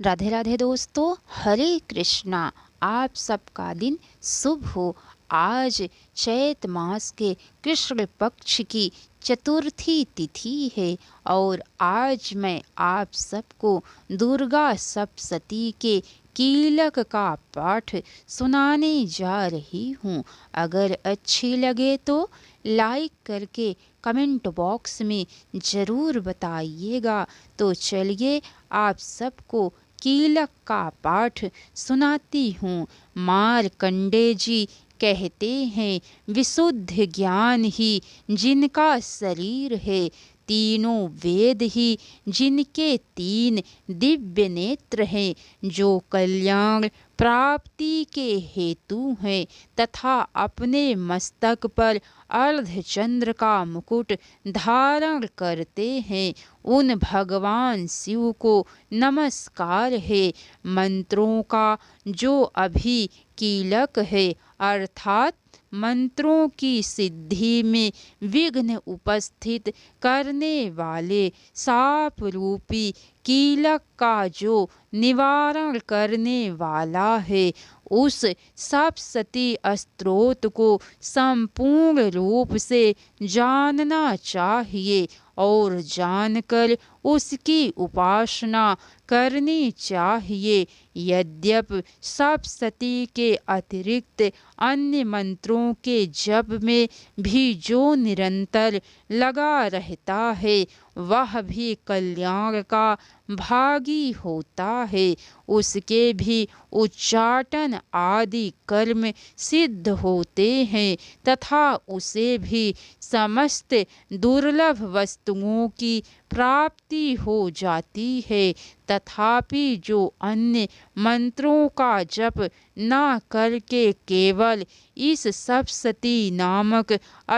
राधे राधे दोस्तों, हरे कृष्णा। आप सबका दिन शुभ हो। आज चैत मास के कृष्ण पक्ष की चतुर्थी तिथि है और आज मैं आप सबको दुर्गा सप्तशती के कीलक का पाठ सुनाने जा रही हूँ। अगर अच्छी लगे तो लाइक करके कमेंट बॉक्स में ज़रूर बताइएगा। तो चलिए आप सबको कीलक का पाठ सुनाती हूँ। मार्कंडेय जी कहते हैं, विशुद्ध ज्ञान ही जिनका शरीर है, तीनों वेद ही जिनके तीन दिव्य नेत्र हैं, जो कल्याण प्राप्ति के हेतु हैं तथा अपने मस्तक पर अर्धचंद्र का मुकुट धारण करते हैं, उन भगवान शिव को नमस्कार है। मंत्रों का जो अभी कीलक है, अर्थात मंत्रों की सिद्धि में विघ्न उपस्थित करने वाले साप रूपी कीलक का जो निवारण करने वाला है, उस सप्तशती स्तोत्र को संपूर्ण रूप से जानना चाहिए और जानकर उसकी उपासना करनी चाहिए। यद्यपि सप्तशती के अतिरिक्त अन्य मंत्रों के जप में भी जो निरंतर लगा रहता है, वह भी कल्याण का भागी होता है। उसके भी उच्चाटन आदि कर्म सिद्ध होते हैं तथा उसे भी समस्त दुर्लभ वस्तुओं की प्राप्ति हो जाती है। तथापि जो अन्य मंत्रों का जप न करके केवल इस सप्तशती नामक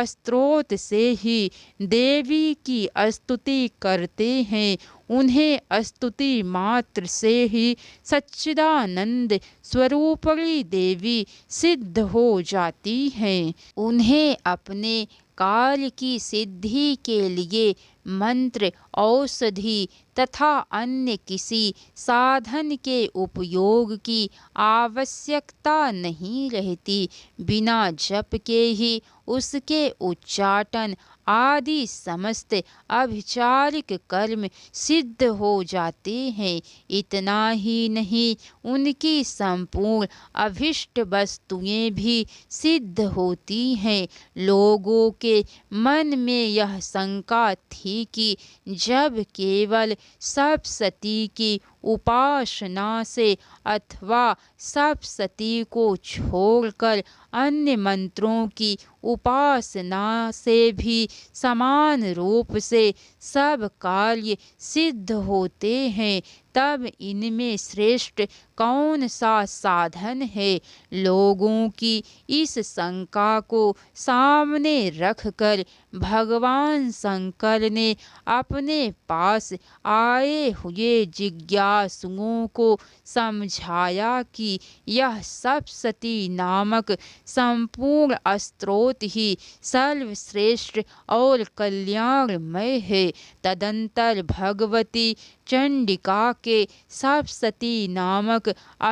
स्तोत्र से ही देवी की स्तुति करते हैं, उन्हें स्तुति मात्र से ही सच्चिदानंद स्वरूपणी देवी सिद्ध हो जाती हैं। उन्हें अपने कार्य की सिद्धि के लिए मंत्र, औषधि तथा अन्य किसी साधन के उपयोग की आवश्यकता नहीं रहती। बिना जप के ही उसके उच्चाटन आदि समस्त अभिचारिक कर्म सिद्ध हो जाते हैं। इतना ही नहीं, उनकी संपूर्ण अभिष्ट वस्तुएं भी सिद्ध होती हैं। लोगों के मन में यह शंका थी कि जब केवल सप्तशती की उपासना से अथवा सप्तशती को छोड़कर अन्य मंत्रों की उपासना से भी समान रूप से सब कार्य सिद्ध होते हैं, तब इनमें श्रेष्ठ कौन सा साधन है। लोगों की इस शंका को सामने रखकर भगवान शंकर ने अपने पास आए हुए जिज्ञासुओं को समझाया कि यह सप्तशती नामक संपूर्ण स्तोत्र ही सर्वश्रेष्ठ और कल्याणमय है। तदंतर भगवती चंडिका के सप्तशती नामक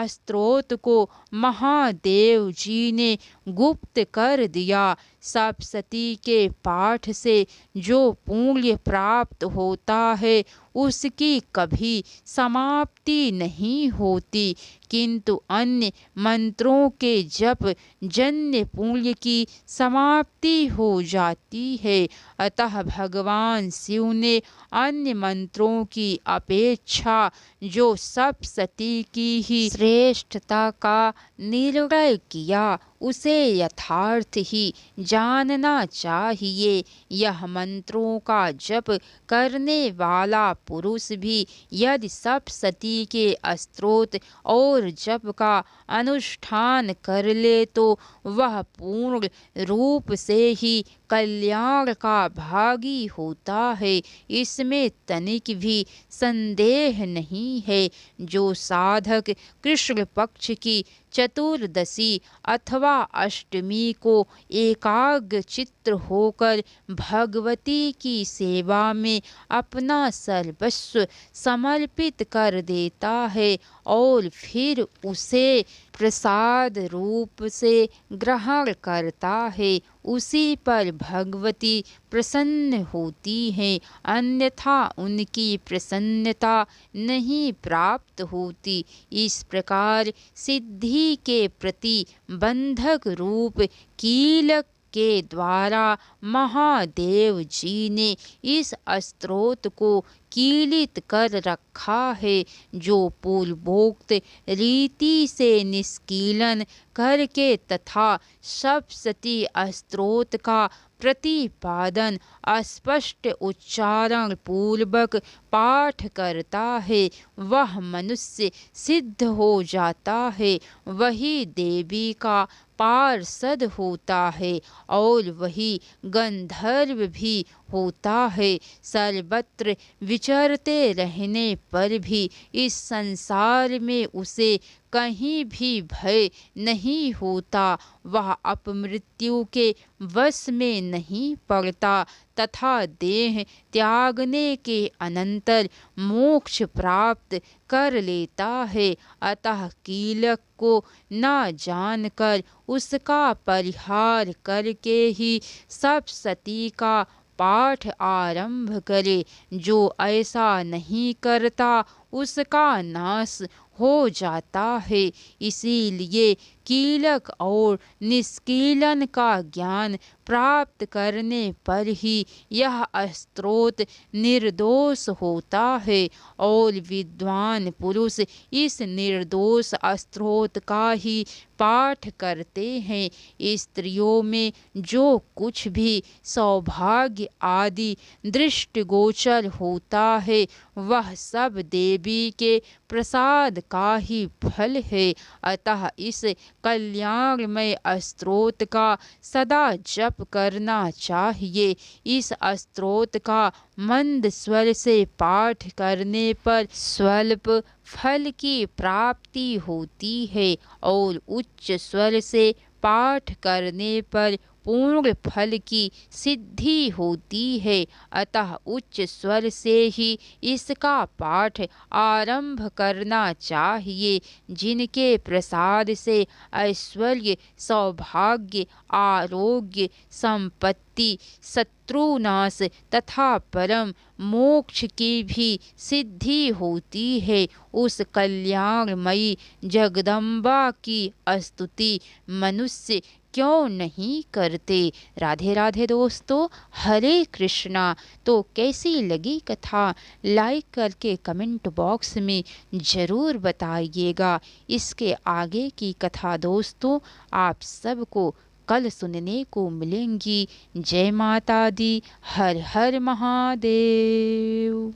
स्तोत्र को महादेव जी ने गुप्त कर दिया। सप्तशती के पाठ से जो पुण्य प्राप्त होता है, उसकी कभी समाप्ति नहीं होती, किंतु अन्य मंत्रों के जप जन्य पुण्य की समाप्ति हो जाती है। अतः भगवान शिव ने अन्य मंत्रों की अपेक्षा जो सप्तशती की ही श्रेष्ठता का निर्णय किया, उसे यथार्थ ही जानना चाहिए। यह मंत्रों का जप करने वाला पुरुष भी यदि सप्तशती के स्तोत्र और जप का अनुष्ठान कर ले, तो वह पूर्ण रूप से ही कल्याण का भागी होता है, इसमें तनिक भी संदेह नहीं है। जो साधक कृष्ण पक्ष की चतुर्दशी अथवा अष्टमी को एकाग्र चित्त होकर भगवती की सेवा में अपना सर्वस्व समर्पित कर देता है और फिर उसे प्रसाद रूप से ग्रहण करता है, उसी पर भगवती प्रसन्न होती है, अन्यथा उनकी प्रसन्नता नहीं प्राप्त होती। इस प्रकार सिद्धि के प्रति बंधक रूप कीलक के द्वारा महादेव जी ने इस स्तोत्र को कीलित कर रखा है, जो पूर्वोक्त रीति से निष्कीलन करके तथा सप्तशती स्तोत्र का प्रतिपादन स्पष्ट उच्चारण पूर्वक पाठ करता है, वह मनुष्य सिद्ध हो जाता है, वही देवी का पार्षद होता है और वही गंधर्व भी होता है। सर्वत्र विचरते रहने पर भी इस संसार में उसे कहीं भी भय नहीं होता, वह अपमृत्यु के वश में नहीं पड़ता तथा देह त्यागने के अनंतर मोक्ष प्राप्त कर लेता है। अतः कीलक को न जानकर उसका परिहार करके ही सप्तशती का पाठ आरंभ करे। जो ऐसा नहीं करता उसका नाश हो जाता है। इसीलिए कीलक और निष्कीलन का ज्ञान प्राप्त करने पर ही यह स्तोत्र निर्दोष होता है और विद्वान पुरुष इस निर्दोष स्तोत्र का ही पाठ करते हैं। स्त्रियों में जो कुछ भी सौभाग्य आदि दृष्टिगोचर होता है वह सब देवी के प्रसाद का ही फल है। अतः इस कल्याणमय स्तोत्र का सदा जप करना चाहिए। इस स्तोत्र का मंद स्वर से पाठ करने पर स्वल्प फल की प्राप्ति होती है और उच्च स्वर से पाठ करने पर पूर्ण फल की सिद्धि होती है। अतः उच्च स्वर से ही इसका पाठ आरंभ करना चाहिए। जिनके प्रसाद से ऐश्वर्य, सौभाग्य, आरोग्य, संपत्ति, शत्रुनाश तथा परम मोक्ष की भी सिद्धि होती है, उस कल्याणमयी जगदम्बा की स्तुति मनुष्य क्यों नहीं करते। राधे राधे दोस्तों, हरे कृष्णा। तो कैसी लगी कथा लाइक करके कमेंट बॉक्स में ज़रूर बताइएगा। इसके आगे की कथा दोस्तों आप सबको कल सुनने को मिलेंगी। जय माता दी, हर हर महादेव।